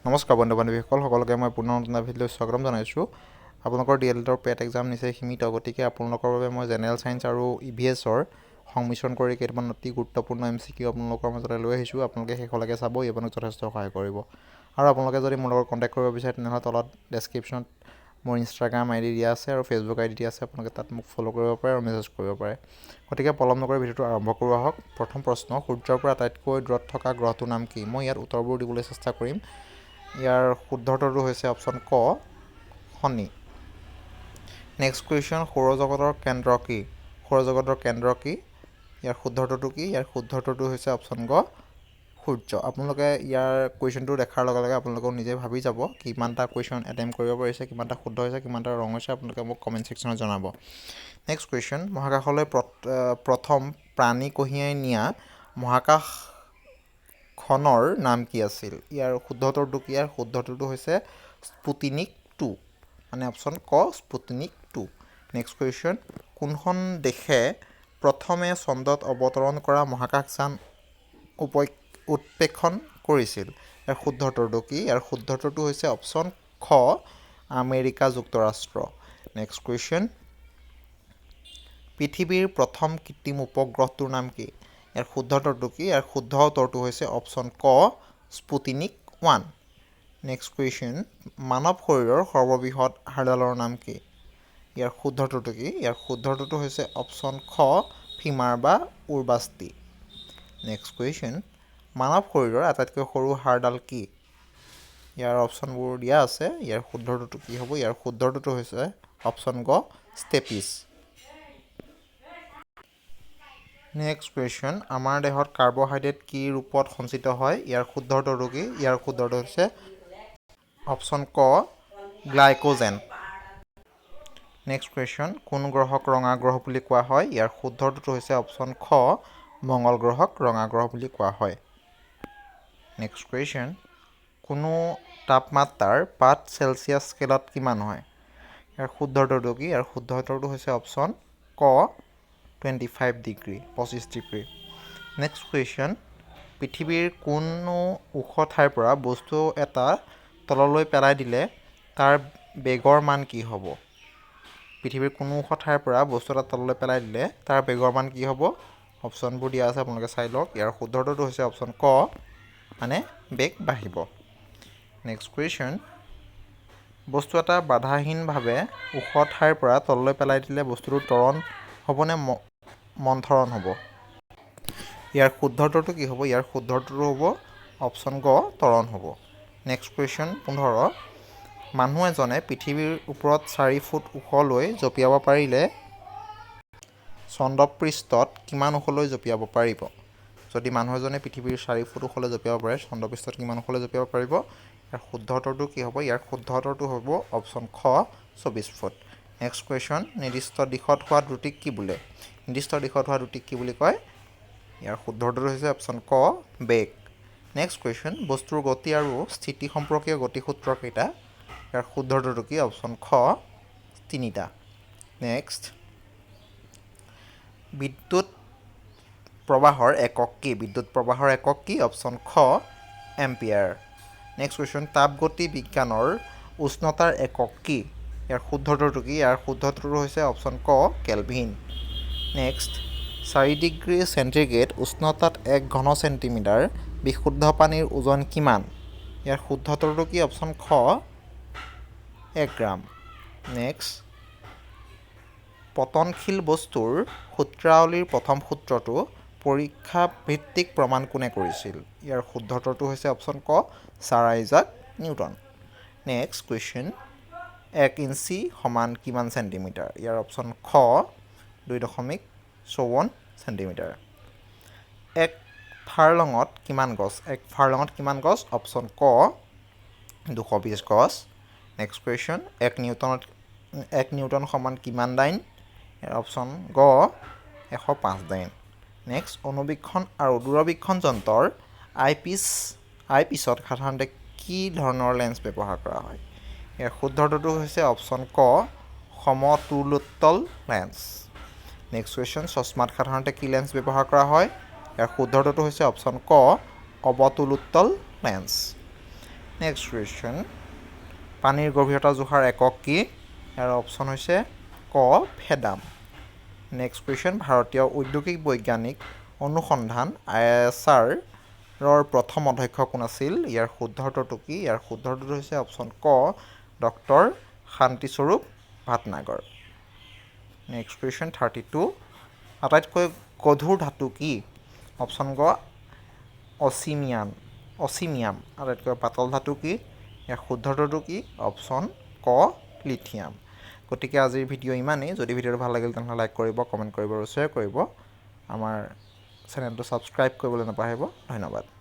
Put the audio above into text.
নমস্কাৰ বন্ধু বান্ধৱীসকল সকলোকে মই পুনৰ নতুন ভিডিঅ'লৈ স্বাগতম জনাইছোঁ। আপোনালোকৰ D.EL.ED পেট এক্সাম নিচেই সীমিত, গতিকে আপোনালোকৰ বাবে মই জেনেৰেল ছায়েন্স আৰু EVSৰ সংমিশ্ৰণ কৰি কেইটামান অতি গুৰুত্বপূৰ্ণ MCQ আপোনালোকৰ মাজলৈ লৈ আহিছোঁ। আপোনালোকে শেষলৈকে চাব, ই আপোনাক যথেষ্ট সহায় কৰিব। আৰু আপোনালোকে যদি মোৰ লগত কণ্টেক্ট কৰিব বিচাৰে তেনেহ'লে তলত ডেছক্ৰিপশ্যনত মোৰ ইনষ্টাগ্ৰাম ID দিয়া আছে আৰু ফেচবুক ID দিয়া আছে। আপোনালোকে তাত মোক ফ'ল' কৰিব পাৰে আৰু মেছেজ কৰিব পাৰে। গতিকে পলম নকৰি ভিডিঅ'টো আৰম্ভ কৰোঁ আহক। প্ৰথম প্ৰশ্ন, সূৰ্যৰ পৰা আটাইতকৈ দূৰত থকা গ্ৰহটোৰ নাম কি? মই ইয়াত উত্তৰবোৰ দিবলৈ চেষ্টা কৰিম। ইয়াৰ শুদ্ধ উত্তৰটো হৈছে অপশ্যন ক, শনি। নেক্সট কুৱেশ্যন, সৌৰজগতৰ কেন্দ্ৰ কি? সৌৰজগতৰ কেন্দ্ৰ কি? ইয়াৰ শুদ্ধ উত্তৰটো কি? ইয়াৰ শুদ্ধ উত্তৰটো হৈছে অপশ্যন গ, সূৰ্য। আপোনালোকে ইয়াৰ কুৱেশ্যনটো দেখাৰ লগে লগে আপোনালোকেও নিজে ভাবি যাব কিমানটা কুৱেশ্যন এটেম্প কৰিব পাৰিছে, কিমানটা শুদ্ধ হৈছে, কিমানটা ৰং হৈছে। আপোনালোকে মোক কমেণ্ট ছেকশ্যনত জনাব। নেক্সট কুৱেশ্যন, মহাকাশলৈ প্ৰথম প্ৰাণী কঢ়িয়াই নিয়া মহাকাশখনৰ নাম কি আছিল? ইয়াৰ শুদ্ধ উত্তৰটো কি? ইয়াৰ শুদ্ধ উত্তৰটো হৈছে স্পুটনিক 2, মানে অপশ্যন ক, স্পুটনিক 2। নেক্সট কুৱেশ্যন, কোনখন দেশে প্ৰথমে চন্দ্ৰত অৱতৰণ কৰা মহাকাশযান উৎক্ষেপণ কৰিছিল? ইয়াৰ শুদ্ধ উত্তৰটো কি? ইয়াৰ শুদ্ধ উত্তৰটো হৈছে অপশ্যন খ, আমেৰিকা যুক্তৰাষ্ট্ৰ। নেক্সট কুৱেশ্যন, পৃথিৱীৰ প্ৰথম কৃত্ৰিম উপগ্ৰহটোৰ নাম কি? ইয়াৰ শুদ্ধ উত্তৰটো কি? ইয়াৰ শুদ্ধ উত্তৰটো হৈছে অপশ্যন ক, স্পুটনিক 1। নেক্সট কুৱেশ্যন, মানৱ শৰীৰৰ সৰ্ববৃহৎ হাড়ডালৰ নাম কি? ইয়াৰ শুদ্ধ উত্তৰটো কি? ইয়াৰ শুদ্ধ উত্তৰটো হৈছে অপশ্যন খ, ফিমাৰ বা উৰ্বাস্থি। নেক্সট কুৱেশ্যন, মানৱ শৰীৰৰ আটাইতকৈ সৰু হাড়ডাল কি? ইয়াৰ অপশ্যনবোৰ দিয়া আছে। ইয়াৰ শুদ্ধ উত্তৰটো কি হ'ব? ইয়াৰ শুদ্ধ উত্তৰটো হৈছে অপশ্যন গ, ষ্টেপিছ। নেক্সট কুৱেশ্যন, আমাৰ দেহত কাৰ্বহাইড্ৰেট কি ৰূপত সঞ্চিত হয়? ইয়াৰ শুদ্ধ উত্তৰটো কি? ইয়াৰ শুদ্ধ উত্তৰ হৈছে অপশ্যন ক, গ্লাইক'জেন। নেক্সট কুৱেশ্যন, কোন গ্ৰহক ৰঙা গ্ৰহ বুলি কোৱা হয়? ইয়াৰ শুদ্ধ উত্তৰটো হৈছে অপশ্যন খ, মঙ্গল গ্ৰহক ৰঙা গ্ৰহ বুলি কোৱা হয়। নেক্সট কুৱেশ্যন, কোনো তাপমাত্ৰাৰ পাত চেলছিয়াছ স্কেলত কিমান হয়? ইয়াৰ শুদ্ধ উত্তৰটো কি? ইয়াৰ শুদ্ধ উত্তৰটো হৈছে অপশ্যন ক, 25 ডিগ্ৰী, 25 ডিগ্ৰী। নেক্সট কুৱেশ্যন, পৃথিৱীৰ কোনো ওখ ঠাইৰ পৰা বস্তু এটা তললৈ পেলাই দিলে তাৰ বেগৰ মান কি হ'ব? পৃথিৱীৰ কোনো ওখ ঠাইৰ পৰা বস্তু এটা তললৈ পেলাই দিলে তাৰ বেগৰ মান কি হ'ব? অপশ্যনবোৰ দিয়া আছে, আপোনালোকে চাই লওক। ইয়াৰ শুদ্ধ উত্তৰটো হৈছে অপশ্যন ক, মানে বেগ বাঢ়িব। নেক্সট কুৱেশ্যন, বস্তু এটা বাধাহীনভাৱে ওখ ঠাইৰ পৰা তললৈ পেলাই দিলে বস্তুটো ত্বৰণ হ'ব নে মন্থৰণ হ'ব? ইয়াৰ শুদ্ধ উত্তৰটো কি হ'ব? ইয়াৰ শুদ্ধ উত্তৰটো হ'ব অপশ্যন গ, ত্বৰণ হ'ব। নেক্সট কুৱেশ্যন 15, মানুহ এজনে পৃথিৱীৰ ওপৰত 4 ফুট ওখলৈ জঁপিয়াব পাৰিলে চন্দ্ৰপৃষ্ঠত কিমান ওখলৈ জঁপিয়াব পাৰিব? যদি মানুহ এজনে পৃথিৱীৰ 4 ফুট ওখলৈ জঁপিয়াব পাৰে, চন্দ্ৰপৃষ্ঠত কিমান ওখলৈ জঁপিয়াব পাৰিব? ইয়াৰ শুদ্ধ উত্তৰটো কি হ'ব? ইয়াৰ শুদ্ধ উত্তৰটো হ'ব অপশ্যন খ, 24 ফুট। নেক্সট কুৱেশ্যন, নিৰ্দিষ্ট দিশত হোৱা দ্ৰুতিক কি বোলে? নিৰ্দিষ্ট দিশত হোৱা দ্ৰুতিক কি বুলি কয়? ইয়াৰ শুদ্ধ উত্তৰটো হৈছে অপশ্যন ক, বেগ। নেক্সট কুৱেশ্যন, বস্তুৰ গতি আৰু স্থিতি সম্পৰ্কীয় গতিসূত্ৰ কেইটা? ইয়াৰ শুদ্ধ উত্তৰটো কি? অপশ্যন খ, 3টা। নেক্সট, বিদ্যুৎ প্ৰবাহৰ একক কি? বিদ্যুৎ প্ৰবাহৰ একক কি? অপশ্যন খ, এম্পিয়াৰ। নেক্সট কুৱেশ্যন, তাপগতি বিজ্ঞানৰ উষ্ণতাৰ একক কি? ইয়াৰ শুদ্ধ উত্তৰটো কি? ইয়াৰ শুদ্ধ উত্তৰটো হৈছে অপশ্যন ক, কেলভিন। নেক্সট, 4 ডিগ্ৰী চেণ্টিগ্ৰেড উষ্ণতাত 1 ঘন চেণ্টিমিটাৰ বিশুদ্ধ পানীৰ ওজন কিমান? ইয়াৰ শুদ্ধ উত্তৰটো কি? অপশ্যন খ, 1 গ্ৰাম। নেক্সট, পতনশীল বস্তুৰ সূত্ৰাৱলীৰ প্ৰথম সূত্ৰটো পৰীক্ষা ভিত্তিক প্ৰমাণ কোনে কৰিছিল? ইয়াৰ শুদ্ধ উত্তৰটো হৈছে অপশ্যন ক, sir Isaac Newton. Next question, 1 inch সমান কিমান চেণ্টিমিটাৰ? ইয়াৰ অপশ্যন খ, 2.54 চেণ্টিমিটাৰ। 1 ফাৰলঙত কিমান গছ? 1 ফাৰলঙত কিমান গছ? অপশ্যন ক, 220 গছ। নেক্সট কুৱেশ্যন, 1 নিউটন সমান কিমান ডাইন? ইয়াৰ অপশ্যন গ, 105 ডাইন। নেক্সট, অনুবীক্ষণ আৰু দূৰবীক্ষণ যন্ত্ৰৰ আইপিছত সাধাৰণতে কি ধৰণৰ লেন্স ব্যৱহাৰ কৰা হয়? ইয়াৰ শুদ্ধ উত্তৰটো হৈছে অপশ্যন ক, সমতুলোত্তল লেন্স। নেক্সট কুৱেশ্যন, চশমাত সাধাৰণতে কি লেন্স ব্যৱহাৰ কৰা হয়? ইয়াৰ শুদ্ধ উত্তৰটো হৈছে অপশ্যন ক, অৱতুলোত্তল লেন্স। নেক্সট কুৱেশ্যন পানীৰ গভীৰতা জোখাৰ একক কি ইয়াৰ অপশ্যন হৈছে ক ফেদাম নেক্সট কুৱেশ্যন ভাৰতীয় ঔদ্যোগিক বৈজ্ঞানিক অনুসন্ধান ISRৰ প্ৰথম অধ্যক্ষ কোন আছিল ইয়াৰ শুদ্ধ উত্তৰটো কি ইয়াৰ শুদ্ধ উত্তৰটো হৈছে অপশ্যন ক doctor Shanti Swarup Bhatnagar next question 32 আটাইতকৈ গধুৰ ধাতু কি অপশ্যন গ অচিমিয়াম আটাইতকৈ পাতল ধাতু কি ইয়াৰ শুদ্ধ উত্তৰটো কি অপশ্যন ক লিথিয়াম গতিকে আজিৰ ভিডিঅ' ইমানেই যদি ভিডিঅ'টো ভাল লাগিল তেনেহ'লে লাইক কৰিব কমেণ্ট কৰিব আৰু শ্বেয়াৰ কৰিব আমাৰ চেনেলটো ছাবস্ক্ৰাইব কৰিবলৈ নাপাহৰিব ধন্যবাদ